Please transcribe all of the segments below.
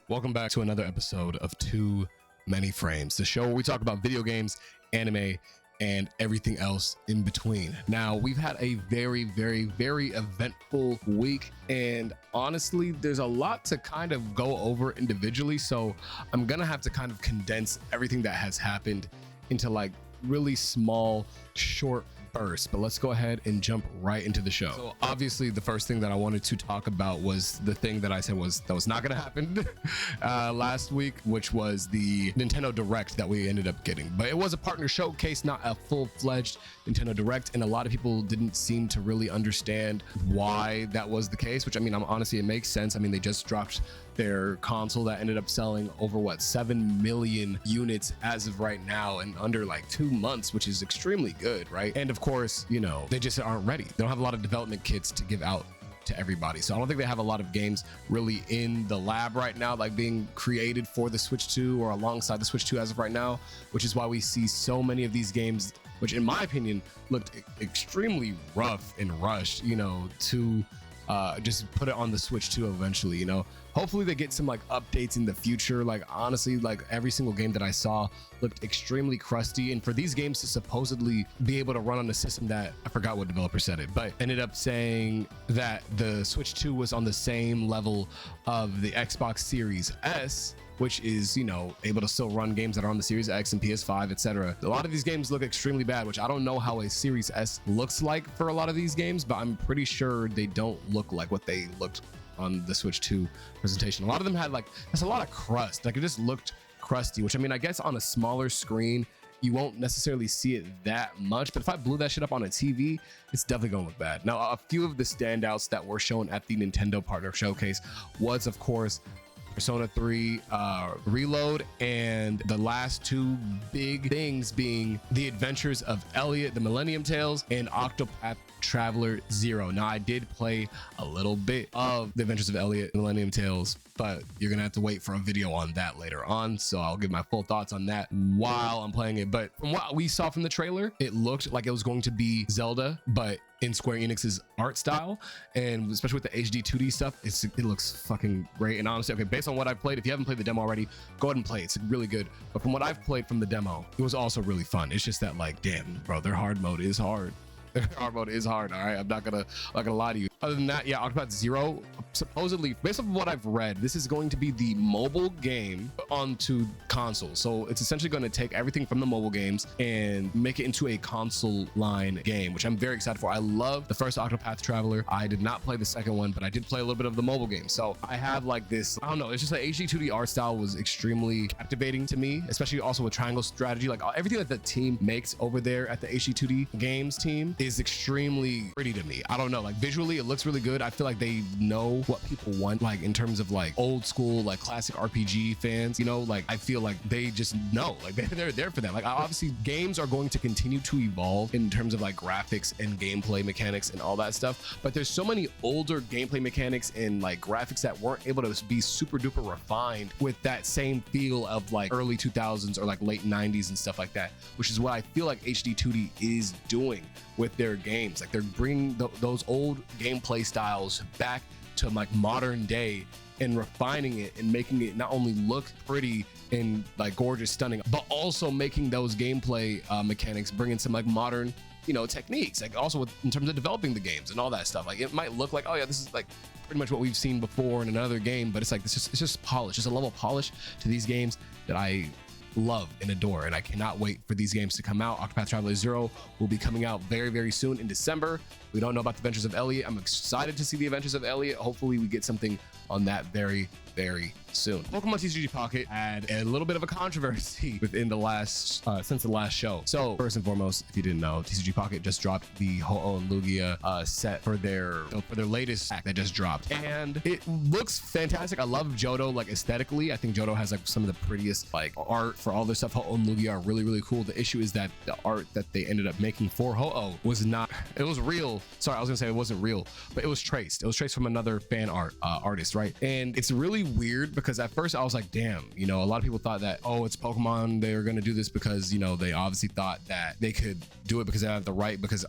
Welcome back to another episode of Too Many Frames, the show where we talk about video games, anime, and everything else in between. Now, we've had a very eventful week, and honestly, there's a lot to kind of go over individually, so I'm gonna have to kind of condense everything that has happened into like really small, short bursts. But let's go ahead and jump right into the show. So obviously the first thing that I wanted to talk about was the thing that I said was not gonna happen last week, which was the Nintendo Direct that we ended up getting. But it was a partner showcase, not a full-fledged Nintendo Direct, and a lot of people didn't seem to really understand why that was the case, which I mean, honestly, it makes sense. I mean, they just dropped their console that ended up selling over 7 million units as of right now in under like 2 months, which is extremely good, right? And of course, you know, they just aren't ready. They don't have a lot of development kits to give out to everybody, so I don't think they have a lot of games really in the lab right now, like being created for the Switch 2 or alongside the Switch 2 as of right now, which is why we see so many of these games, which in my opinion looked extremely rough and rushed, you know, to just put it on the Switch 2 eventually. You know, hopefully they get some like updates in the future. Like honestly, like every single game that I saw looked extremely crusty, and for these games to supposedly be able to run on a system that, I forgot what developer said it, but ended up saying that the Switch 2 was on the same level of the Xbox Series S, which is, you know, able to still run games that are on the Series X and PS5, etc. A lot of these games look extremely bad, which I don't know how a Series S looks like for a lot of these games, but I'm pretty sure they don't look like what they looked on the Switch 2 presentation. A lot of them had like, there's a lot of crust, like it just looked crusty, which I mean, I guess on a smaller screen you won't necessarily see it that much, but if I blew that shit up on a TV, it's definitely gonna look bad. Now, a few of the standouts that were shown at the Nintendo Partner Showcase was, of course, Persona 3 Reload, and the last two big things being The Adventures of Elliot, The Millennium Tales, and Octopath Traveler 0. Now, I did play a little bit of The Adventures of Elliot, Millennium Tales, but you're gonna have to wait for a video on that later on, so I'll give my full thoughts on that while I'm playing it. But from what we saw from the trailer, it looked like it was going to be Zelda, but in Square Enix's art style, and especially with the HD 2D stuff, it looks fucking great. And honestly, okay, based on what I've played, if you haven't played the demo already, go ahead and play it. It's really good. But from what I've played from the demo, it was also really fun. It's just that, like, damn, bro, their hard mode is hard. Their hard mode is hard, all right? I'm not gonna lie to you. Other than that, yeah, Octopath Zero, supposedly, based on what I've read, this is going to be the mobile game onto console. So it's essentially going to take everything from the mobile games and make it into a console line game, which I'm very excited for. I love the first Octopath Traveler. I did not play the second one, but I did play a little bit of the mobile game. So I have like this, I don't know, it's just like HD 2D art style was extremely captivating to me, especially also with triangle strategy. Like everything that the team makes over there at the HD 2D games team is extremely pretty to me. I don't know, like visually it looks really good. I feel like they know what people want, like in terms of like old school, like classic RPG fans, you know, like I feel like they just know, like they're there for that. Like obviously games are going to continue to evolve in terms of like graphics and gameplay mechanics and all that stuff, but there's so many older gameplay mechanics and like graphics that weren't able to be super duper refined with that same feel of like early 2000s or like late 90s and stuff like that, which is what I feel like HD 2D is doing with their games. Like they're bringing those old gameplay styles back to like modern day and refining it and making it not only look pretty and like gorgeous, stunning, but also making those gameplay mechanics bring in some like modern, you know, techniques, like also in terms of developing the games and all that stuff. Like it might look like, oh yeah, this is like pretty much what we've seen before in another game, but it's like it's just polish, just a level of polish to these games that I love and adore, and I cannot wait for these games to come out. Octopath Traveler 0 will be coming out very soon in December. We don't know about the Adventures of Elliot. I'm excited to see the Adventures of Elliot. Hopefully we get something on that very soon. Pokemon TCG Pocket had a little bit of a controversy within the last since the last show. So first and foremost, if you didn't know, TCG Pocket just dropped the Ho-Oh and Lugia set for their latest pack that just dropped, and it looks fantastic. I love Johto, like aesthetically. I think Johto has like some of the prettiest like art for all their stuff. Ho-Oh and Lugia are really cool. The issue is that the art that they ended up making for Ho-Oh was not, it was real. Sorry, I was gonna say it wasn't real, but it was traced. It was traced from another fan artist, right? And it's really weird because at first I was like, damn, you know, a lot of people thought that, oh, it's Pokemon, they're gonna do this because, you know, they obviously thought that they could do it because they have the right, because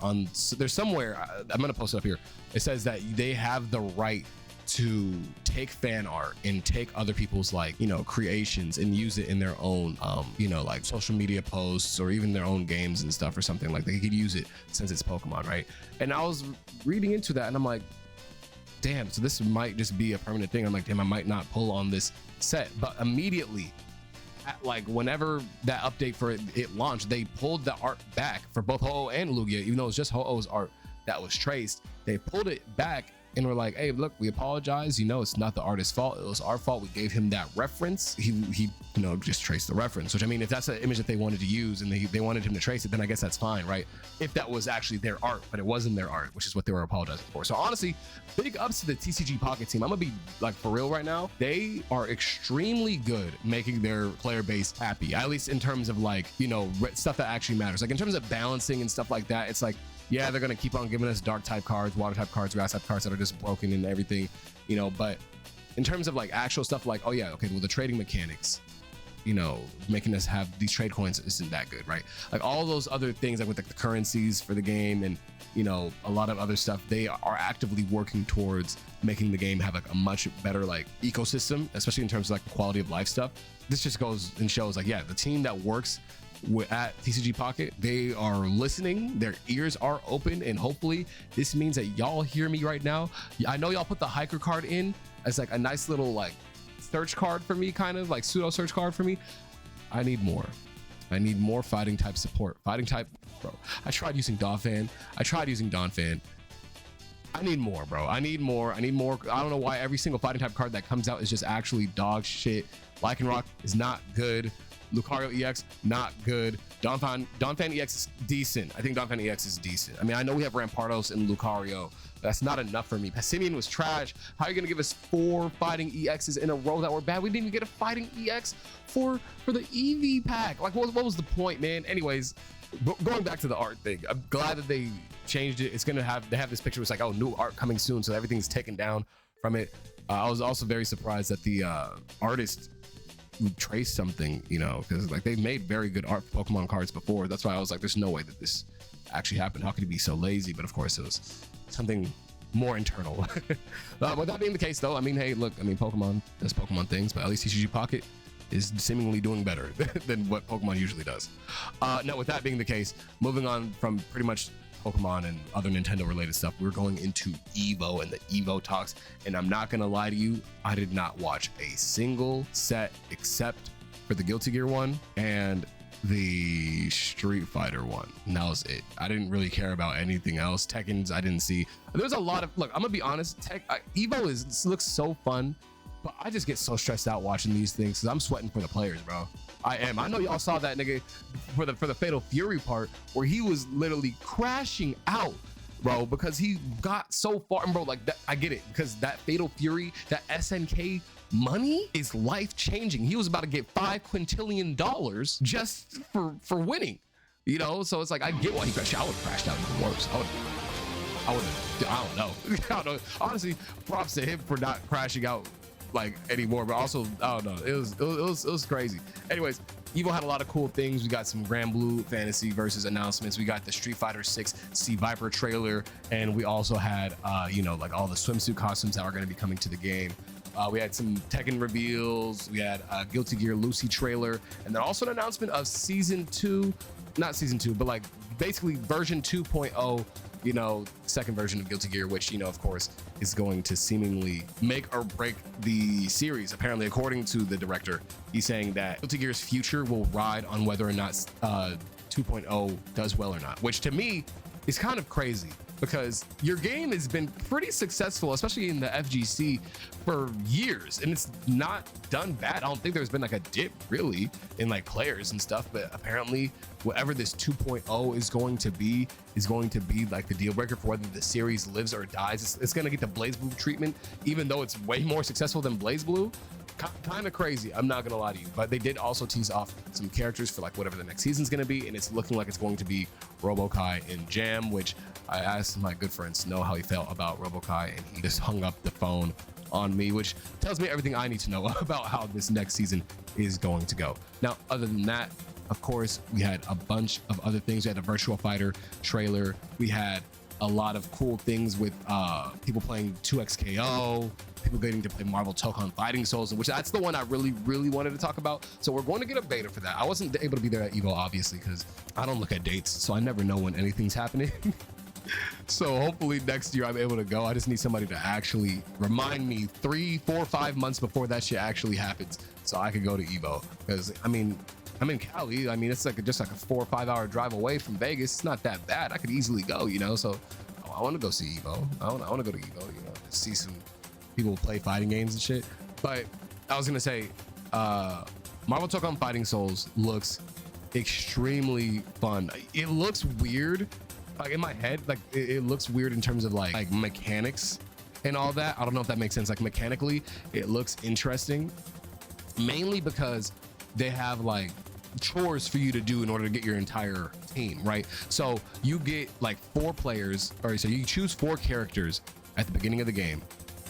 there's somewhere, I'm gonna post it up here, it says that they have the right to take fan art and take other people's, like, you know, creations and use it in their own you know, like social media posts or even their own games and stuff or something. Like they could use it since it's Pokemon, right? And I was reading into that and I'm like, damn, so this might just be a permanent thing. I'm like, damn, I might not pull on this set. But immediately like whenever that update for it launched, they pulled the art back for both Ho-Oh and Lugia, even though it was just Ho-Oh's art that was traced. They pulled it back and we're like, hey, look, we apologize, you know, it's not the artist's fault, it was our fault. We gave him that reference. He you know, just traced the reference, which, I mean, if that's an image that they wanted to use and they wanted him to trace it, then I guess that's fine, right? If that was actually their art, but it wasn't their art, which is what they were apologizing for. So honestly, big ups to the TCG Pocket team. I'm gonna be like, for real right now, they are extremely good making their player base happy, at least in terms of, like, you know, stuff that actually matters. Like in terms of balancing and stuff like that, it's like, yeah, they're gonna keep on giving us dark type cards, water type cards, grass type cards that are just broken and everything, you know. But in terms of like actual stuff, like, oh yeah, okay, well, the trading mechanics, you know, making us have these trade coins isn't that good, right? Like all those other things, like with the currencies for the game and, you know, a lot of other stuff, they are actively working towards making the game have like a much better like ecosystem, especially in terms of like quality of life stuff. This just goes and shows, like, yeah, the team that works at TCG Pocket, they are listening, their ears are open, and hopefully this means that y'all hear me right now. I know y'all put the hiker card in as like a nice little like search card for me, kind of like pseudo search card for me. I need more. I need more fighting type support. Fighting type, bro. I tried using Donphan. I tried using Donphan. I need more, bro. I need more. I need more. I don't know why every single fighting type card that comes out is just actually dog shit. Lycanroc is not good. Lucario EX, not good. Donphan EX is decent. I think Donphan EX is decent. I mean, I know we have Rampardos and Lucario. That's not enough for me. Passimian was trash. How are you gonna give us 4 fighting EXs in a row that were bad? We didn't even get a fighting EX for the EV pack. Like, what was the point, man? Anyways, going back to the art thing, I'm glad that they changed it. It's gonna have, they have this picture. It's like, oh, new art coming soon, so everything's taken down from it. I was also very surprised that the artist trace something, you know, because like they've made very good art for Pokemon cards before. That's why I was like, there's no way that this actually happened. How could he be so lazy? But of course it was something more internal. With that being the case though, I mean, hey, look, I mean, Pokemon does Pokemon things, but at least TCG Pocket is seemingly doing better than what Pokemon usually does. Now, with that being the case, moving on from pretty much Pokemon and other Nintendo related stuff, we're going into Evo and the Evo talks. And I'm not gonna lie to you, I did not watch a single set except for the Guilty Gear one and the Street Fighter one. And that was it. I didn't really care about anything else. Tekken's I didn't see. There's a lot of, look, I'm gonna be honest, Evo looks so fun, but I just get so stressed out watching these things because I'm sweating for the players, bro. I am. I know y'all saw that nigga for the Fatal Fury part where he was literally crashing out, bro, because he got so far. And bro, like that, I get it, because that Fatal Fury, that SNK money is life changing. He was about to get $5 quintillion just for winning, you know. So it's like, I get why he crashed. I would have crashed out even worse. I don't know. I don't know. Honestly, props to him for not crashing out like anymore, but also I don't know, it was crazy. Anyways, Evo had a lot of cool things. We got some Grand Blue Fantasy versus announcements. We got the Street Fighter 6 Sea Viper trailer, and we also had you know, like all the swimsuit costumes that are going to be coming to the game. We had some Tekken reveals. We had Guilty Gear Lucy trailer, and then also an announcement of season 2, not season 2, but like basically version 2.0, you know, second version of Guilty Gear, which, you know, of course, is going to seemingly make or break the series. Apparently, according to the director, he's saying that Guilty Gear's future will ride on whether or not 2.0 does well or not, which to me is kind of crazy, because your game has been pretty successful, especially in the FGC, for years, and it's not done bad. I don't think there's been like a dip really in like players and stuff, but apparently whatever this 2.0 is going to be like the deal breaker for whether the series lives or dies. It's going to get the Blaze Blue treatment, even though it's way more successful than Blaze Blue. Kind of crazy, I'm not gonna lie to you, but they did also tease off some characters for like whatever the next season's gonna be, and it's looking like it's going to be Robo-Kai and Jam, which I asked my good friend Snow how he felt about Robo-Kai, and he just hung up the phone on me, which tells me everything I need to know about how this next season is going to go. Now, other than that, of course, we had a bunch of other things. We had a Virtual Fighter trailer. We had a lot of cool things with people playing 2XKO, people getting to play Marvel Tokon Fighting Souls, which that's the one I really wanted to talk about. So we're going to get a beta for that. I wasn't able to be there at Evo, obviously, because I don't look at dates, so I never know when anything's happening. So hopefully next year I'm able to go. I just need somebody to actually remind me 3, 4, 5 months before that shit actually happens, so I could go to Evo. Because I mean, I'm in Cali. I mean, it's like just like a 4 or 5 hour drive away from Vegas. It's not that bad. I could easily go, you know. So I want to go see Evo. I want to go to Evo, you know, see some people play fighting games and shit. But I was gonna say, Marvel Tokon Fighting Souls looks extremely fun. It looks weird, like in my head, like it looks weird in terms of like mechanics and all that. I don't know if that makes sense. Like mechanically, it looks interesting, mainly because they have like chores for you to do in order to get your entire team, right? So you get like 4 players, or so you choose 4 characters at the beginning of the game,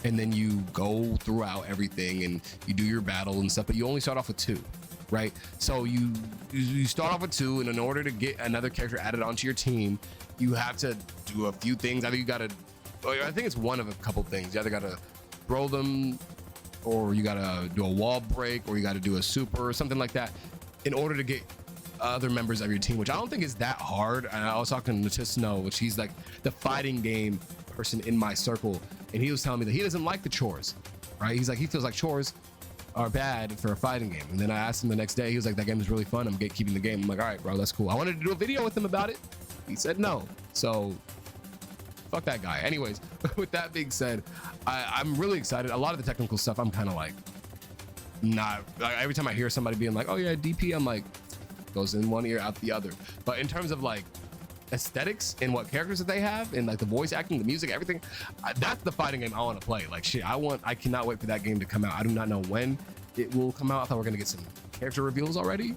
and then you go throughout everything and you do your battle and stuff, but you only start off with 2, right? So you start off with 2, and in order to get another character added onto your team, you have to do a few things. Either you gotta, I think it's one of a couple things. You either gotta throw them, or you gotta do a wall break, or you gotta do a super or something like that in order to get other members of your team, which I don't think is that hard. And I was talking to Snow, which he's like the fighting game person in my circle, and he was telling me that he doesn't like the chores, right? He's like, he feels like chores are bad for a fighting game. And then I asked him the next day, he was like, that game is really fun, I'm gatekeeping the game. I'm like, all right, bro, that's cool. I wanted to do a video with him about it. He said no, so fuck that guy. Anyways, with that being said, I'm really excited. A lot of the technical stuff, I'm kind of like not, like, every time I hear somebody being like, oh yeah, DP, I'm like, goes in one ear out the other. But in terms of like aesthetics and what characters that they have and like the voice acting, the music, everything, that's the fighting game I want to play. Like shit, I cannot wait for that game to come out. I do not know when it will come out. I thought we are gonna get some character reveals already.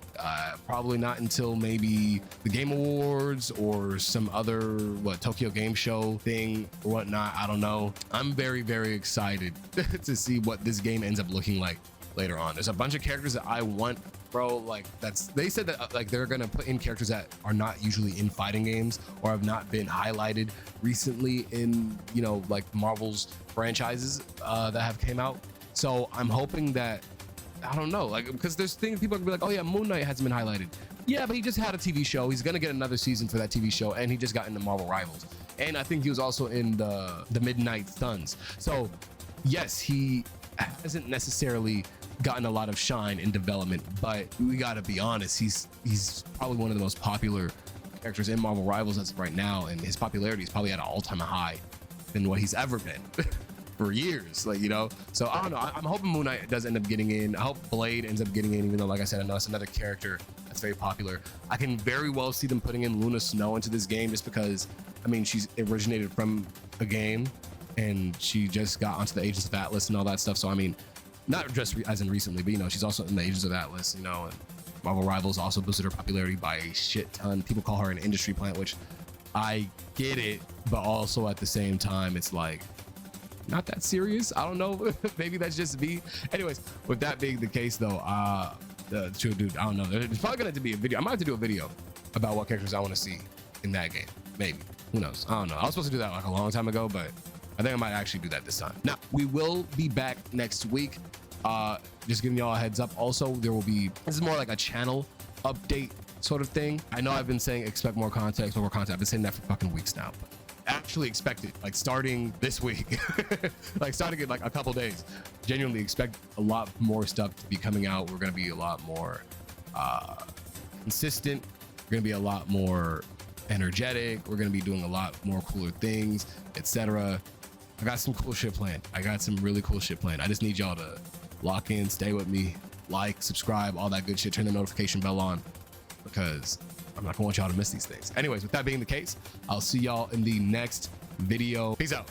Probably not until maybe the Game Awards or some other Tokyo Game Show thing or whatnot. I don't know. I'm very excited to see what this game ends up looking like later on. There's a bunch of characters that I want, bro. Like they said that like they're gonna put in characters that are not usually in fighting games or have not been highlighted recently in, you know, like Marvel's franchises that have came out. So I'm hoping that, I don't know, like, because there's things people are gonna be like, oh yeah, Moon Knight hasn't been highlighted. Yeah, but he just had a TV show. He's gonna get another season for that TV show, and he just got into Marvel Rivals, and I think he was also in the Midnight Suns. So yes, he hasn't necessarily gotten a lot of shine in development, but we gotta be honest, he's probably one of the most popular characters in Marvel Rivals as of right now, and his popularity is probably at an all-time high than what he's ever been for years, like, you know. So I don't know, I'm hoping Moon Knight does end up getting in. I hope Blade ends up getting in, even though, like I said, I know it's another character that's very popular. I can very well see them putting in Luna Snow into this game, just because, I mean, she's originated from a game and she just got onto the Agents of Atlas and all that stuff. So I mean, not just as in recently, but you know, she's also in the Agents of Atlas, you know, and Marvel Rivals also boosted her popularity by a shit ton. People call her an industry plant, which I get it, but also at the same time, it's like not that serious. I don't know. Maybe that's just me. Anyways, with that being the case though, dude, I don't know. It's probably gonna have to be a video. I might have to do a video about what characters I want to see in that game. Maybe. Who knows? I don't know. I was supposed to do that like a long time ago, but I think I might actually do that this time. Now, we will be back next week. Just giving y'all a heads up. Also, there will be, this is more like a channel update sort of thing. I know I've been saying expect more content, expect more content. I've been saying that for fucking weeks now. But actually expect it, like starting this week, like starting in like a couple days. Genuinely expect a lot more stuff to be coming out. We're gonna be a lot more consistent. We're gonna be a lot more energetic. We're gonna be doing a lot more cooler things, etc. I got some cool shit planned. I got some really cool shit planned. I just need y'all to lock in, stay with me, like, subscribe, all that good shit. Turn the notification bell on, because I'm not gonna want y'all to miss these things. Anyways, with that being the case, I'll see y'all in the next video. Peace out.